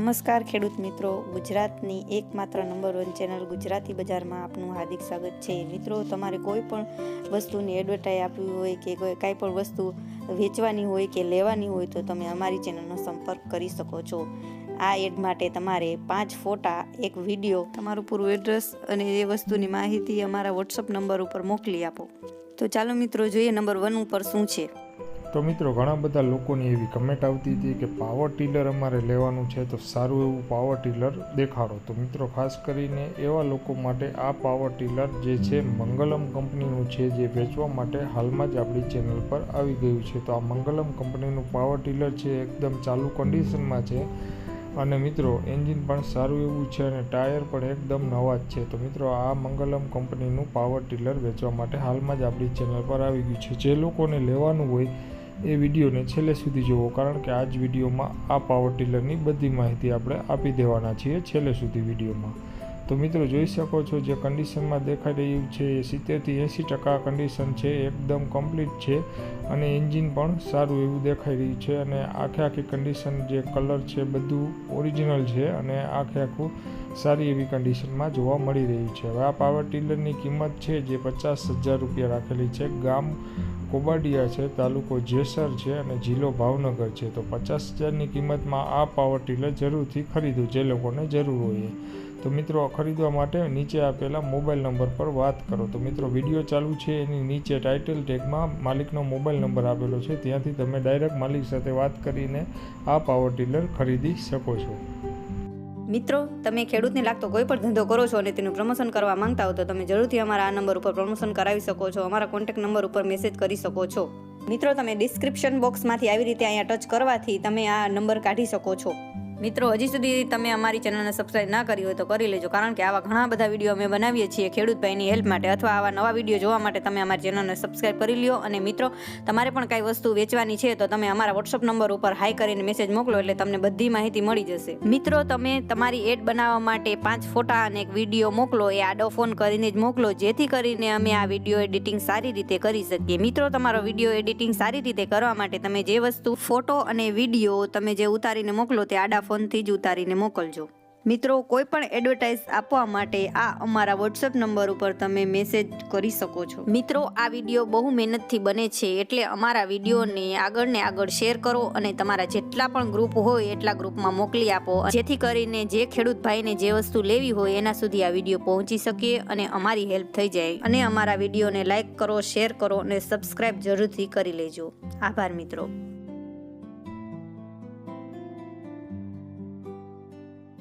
નમસ્કાર ખેડૂત મિત્રો, ગુજરાતની એકમાત્ર નંબર 1 ચેનલ ગુજરાતી બજારમાં આપનું હાર્દિક સ્વાગત છે। મિત્રો, તમારે કોઈ પણ વસ્તુની એડવર્ટાઈઝ આપવી હોય કે કાંઈ પણ વસ્તુ વેચવાની હોય કે લેવાની હોય તો તમે અમારી ચેનલનો સંપર્ક કરી શકો છો। આ એડ માટે તમારે 5 ફોટા, એક વિડીયો, તમારું પૂરું એડ્રેસ અને એ વસ્તુની માહિતી અમારા વોટ્સઅપ નંબર ઉપર મોકલી આપો। તો ચાલો મિત્રો જોઈએ નંબર 1 ઉપર શું છે। તો મિત્રો, ઘણા બધા લોકોની એવી કમેન્ટ આવતી હતી કે પાવર ટીલર અમારે લેવાનું છે તો સારું એવું પાવર ટીલર દેખાડો। તો મિત્રો, ખાસ કરીને એવા લોકો માટે આ પાવર ટીલર જે છે મંગલમ કંપનીનું છે, જે વેચવા માટે હાલમાં જ આપણી ચેનલ પર આવી ગયું છે। તો આ મંગલમ કંપનીનું પાવર ટીલર છે એકદમ ચાલુ કન્ડિશનમાં છે અને મિત્રો એન્જિન પણ સારું એવું છે અને ટાયર પણ એકદમ નવા જ છે। તો મિત્રો, આ મંગલમ કંપનીનું પાવર ટીલર વેચવા માટે હાલમાં જ આપણી ચેનલ પર આવી ગયું છે। જે લોકોને લેવાનું હોય એ વિડીયોને છેલ્લે સુધી જુઓ, કારણ કે આ જ વિડીયોમાં આ પાવર ટીલરની બધી માહિતી આપણે આપી દેવાના છીએ છેલ્લે સુધી વિડીયોમાં। તો મિત્રો, જોઈ શકો છો જે કન્ડિશનમાં દેખાઈ રહ્યું છે એ 70થી 80% કન્ડિશન છે, એકદમ કમ્પ્લીટ છે અને એન્જિન પણ સારું એવું દેખાઈ રહ્યું છે અને આખી કન્ડિશન, જે કલર છે બધું ઓરિજિનલ છે અને આખું સારી એવી કન્ડિશનમાં જોવા મળી રહ્યું છે। હવે આ પાવર ટીલરની કિંમત છે જે 50,000 રૂપિયા રાખેલી છે। ગામ કોબાડિયા છે, તાલુકો જેસર છે અને જિલ્લો ભાવનગર છે। તો 50,000ની કિંમતમાં આ પાવર ટીલર જરૂરથી ખરીદો જે લોકોને જરૂર હોય। તો મિત્રો, ખરીદવા માટે નીચે આપેલા મોબાઈલ નંબર પર વાત કરો। તો મિત્રો, વિડીયો ચાલુ છે એની નીચે ટાઇટલ ટેગમાં માલિકનો મોબાઈલ નંબર આપેલો છે, ત્યાંથી તમે ડાયરેક્ટ માલિક સાથે વાત કરીને આ પાવર ટીલર ખરીદી શકો છો। મિત્રો, તમે ખેડૂતને લાગતો કોઈ પણ ધંધો કરો છો અને તેનું પ્રમોશન કરવા માંગતા હો તો તમે જરૂરથી અમારા આ નંબર ઉપર પ્રમોશન કરાવી શકો છો। અમારા કોન્ટેક્ટ નંબર ઉપર મેસેજ કરી શકો છો। મિત્રો, તમે ડિસ્ક્રિપ્શન બોક્સમાંથી આવી રીતે અહીંયા ટચ કરવાથી તમે આ નંબર કાઢી શકો છો। મિત્રો, હજી સુધી તમે અમારી ચેનલને સબસ્ક્રાઇબ ના કરી હોય તો કરી લેજો, કારણ કે આવા ઘણા બધા વિડીયો અમે બનાવીએ છીએ ખેડૂત ભાઈની હેલ્પ માટે, અથવા આવા નવા વિડીયો જોવા માટે તમે અમારી ચેનલને સબસ્ક્રાઇબ કરી લ્યો। અને મિત્રો, તમારે પણ કાંઈ વસ્તુ વેચવાની છે તો તમે અમારા વોટ્સઅપ નંબર ઉપર હાઈ કરીને મેસેજ મોકલો, એટલે તમને બધી માહિતી મળી જશે। મિત્રો, તમે તમારી એડ બનાવવા માટે 5 ફોટા અને એક વિડીયો મોકલો, એ આડો ફોન કરીને જ મોકલો, જેથી કરીને અમે આ વિડીયો એડિટિંગ સારી રીતે કરી શકીએ। મિત્રો, તમારો વિડીયો એડિટિંગ સારી રીતે કરવા માટે તમે જે વસ્તુ, ફોટો અને વિડીયો તમે જે ઉતારીને મોકલો તે આડા ફોનથી જ ઉતારીને મોકલજો। મિત્રો, કોઈ પણ એડવર્ટાઇઝ આપવા માટે આ અમારા વોટ્સઅપ નંબર ઉપર તમે મેસેજ કરી શકો છો। મિત્રો, આ વિડીયો બહુ મહેનતથી બને છે, એટલે અમારા વિડીયોને આગળ ને આગળ શેર કરો અને તમારા જેટલા પણ ગ્રુપ હોય એટલા ગ્રુપમાં મોકલી આપો, જેથી કરીને જે ખેડૂત ભાઈને જે વસ્તુ લેવી હોય એના સુધી આ વિડીયો પહોંચી શકે અને અમારી હેલ્પ થઈ જાય। અને અમારા વિડીયોને લાઇક કરો, શેર કરો અને સબસ્ક્રાઇબ જરૂરથી કરી લેજો। આભાર મિત્રો।